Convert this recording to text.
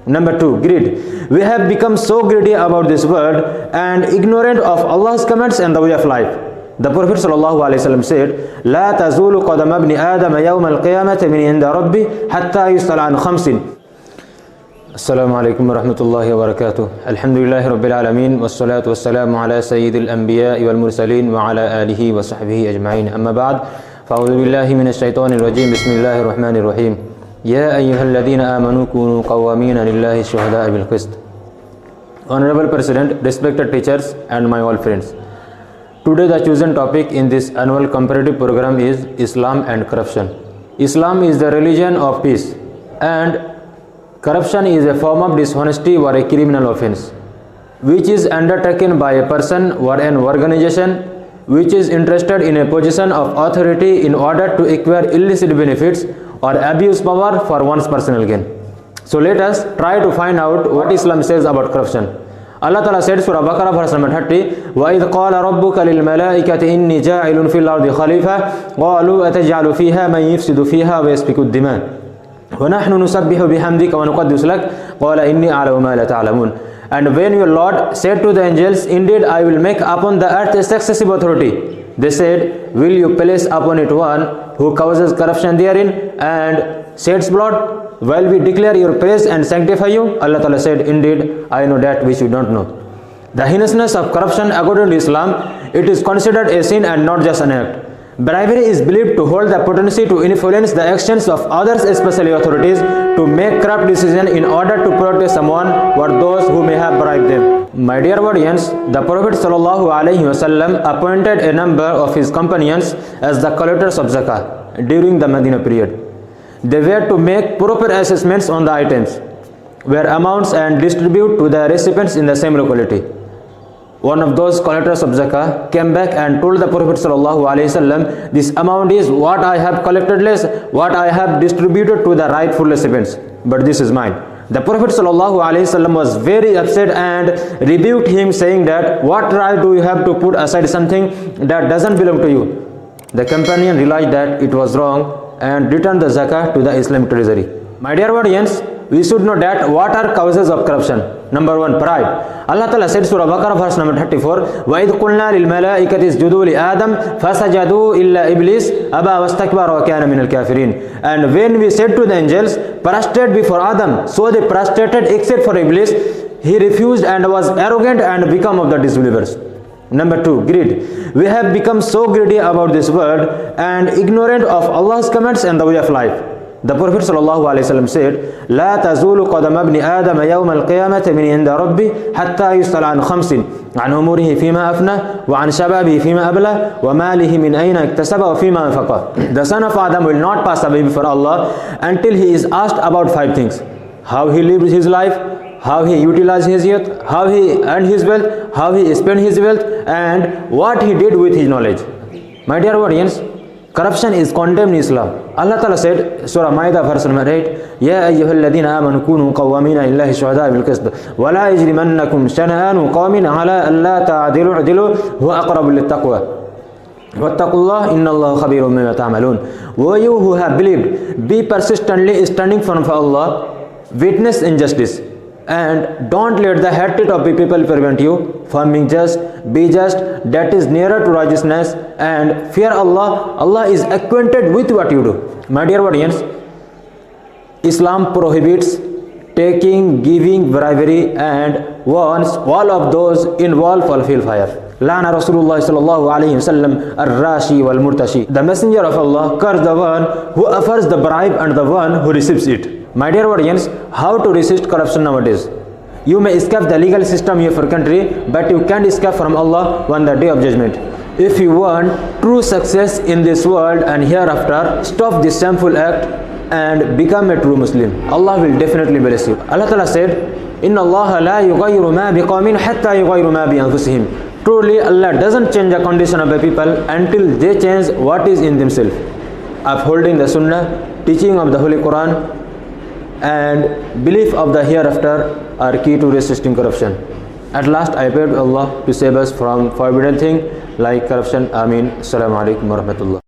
Number 2, greed. We have become so greedy about this world and ignorant of Allah's commands and the way of life. The Prophet ﷺ said, لا تزول قدم ابن آدم يوم القيامة من عند ربي حتى يسأل عن خمس. السلام عليكم ورحمة الله وبركاته. الحمد لله رب العالمين والصلاة والسلام على سيد الأنبياء والمرسلين وعلى آله وصحبه أجمعين. أما بعد فأعوذ بالله من الشيطان الرجيم. بسم الله الرحمن الرحيم. يا أيها الذين آمنوا كونوا قوامين لله شهداء بالقسط. Honorable President, respected teachers and my all friends. Today the chosen topic in this annual comparative program is Islam and corruption. Islam is the religion of peace and corruption is a form of dishonesty or a criminal offense which is undertaken by a person or an organization which is interested in a position of authority in order to acquire illicit benefits or abuse power for one's personal gain. So let us try to find out what Islam says about corruption. Allah Ta'ala said, Surah Baqarah verse number 30, وَإِذْ قَالَ رَبُّكَ لِلْمَلَائِكَةِ إِنِّي جَاعِلٌ فِي الْأَرْضِ خَلِيفَةً قَالُوا أَتَجْعَلُ فِيهَا مَنْ يُفْسِدُ فِيهَا وَيَسْفِكُ الدِّمَاءَ وَنَحْنُ نُسَبِّحُ بِحَمْدِكَ وَنُقَدِّسُ لَكَ قَالَ إِنِّي أَعْلَمُ مَا لَا تَعْلَمُونَ. And when your Lord said to the angels, indeed I will make upon the earth a successive authority, they said, will you place upon it one who causes corruption therein and sheds blood? While we declare your praise and sanctify you, Allah Ta'ala said, indeed, I know that which you don't know. The heinousness of corruption according to Islam, it is considered a sin and not just an act. Bribery is believed to hold the potency to influence the actions of others, especially authorities, to make corrupt decisions in order to protect someone or those who may have bribed them. My dear audience, the Prophet ﷺ appointed a number of his companions as the collectors of zakah during the Medina period. They were to make proper assessments on the items, where amounts and distribute to the recipients in the same locality. One of those collectors of zakah came back and told the Prophet ﷺ, this amount is what I have collected less, what I have distributed to the rightful recipients, but this is mine. The Prophet ﷺ was very upset and rebuked him, saying that what right do you have to put aside something that doesn't belong to you? The companion realized that it was wrong and returned the zakah to the Islamic treasury. My dear audience, we should know that what are causes of corruption. Number 1, pride. Allah Ta'ala said, Surah Baqarah verse number 34, وَإِذْ قُلْنَا لِلْمَلَائِكَةِ اسْجُدُوا لِآدَمَ فَسَجَدُوا إِلَّا إِبْلِيسَ أَبَى وَاسْتَكْبَرَ وَكَانَ مِنَ الْكَافِرِينَ. And when we said to the angels, prostrate before Adam, so they prostrated except for Iblis, he refused and was arrogant and became of the disbelievers. Number 2, greed. We have become so greedy about this world and ignorant of Allah's commands and the way of life. The Prophet ﷺ said, لا تزول قدم ابن آدم يوم القيامة من عند ربي حتى يسأل عن خمس عن أموره فيما أفنى وعن شبابه فيما أبلى وماله من أين اكتسب وفيما أنفقه. The son of Adam will not pass away before Allah until he is asked about 5 things: how he lived his life, how he utilized his youth, how he earned his wealth, how he spent his wealth, and what he did with his knowledge. My dear audience, corruption is condemned in Islam. Allah Ta'ala said, Surah Ma'idah verse number 8, يَا أَيُّهَا الَّذِينَ آمَنُوا كُونُوا قَوَّامِينَ لِلَّهِ شُهَدَاءَ بِالْقِسْطِ وَلَا يَجْرِمَنَّكُمْ شَنَآنُ قَوْمٍ عَلَىٰ أَلَّا تَعْدِلُوا اعْدِلُوا هُوَ أَقْرَبُ لِلتَّقْوَىٰ وَاتَّقُوا اللَّهَ إِنَّ اللَّهَ خَبِيرٌ بِمَا تَعْمَلُونَ. O you who have believed, be persistently standing firm for Allah, witness injustice, and don't let the hatred of the people prevent you from being just. Be just, that is nearer to righteousness, and fear Allah. Allah is acquainted with what you do. My dear audience, Islam prohibits taking, giving, bribery, and warns all of those involved for hellfire. Lana Rasulullah sallallahu alayhi wasallam ar-rashi wal murtashi. The messenger of Allah cursed the one who offers the bribe and the one who receives it. My dear audience, how to resist corruption nowadays? You may escape the legal system of your country, but you can't escape from Allah on the day of judgment. If you want true success in this world and hereafter, stop this shameful act and become a true Muslim. Allah will definitely bless you. Allah Ta'ala said, Inna Allah la yughayyiru ma biqawmin hatta yughayyiru ma bi anfusihim. Truly, Allah doesn't change the condition of the people until they change what is in themselves. Upholding the Sunnah, teaching of the Holy Quran, and belief of the hereafter are key to resisting corruption. At last, I pray to Allah to save us from forbidden things like corruption. Ameen. Assalamu alaikum wa rahmatullah.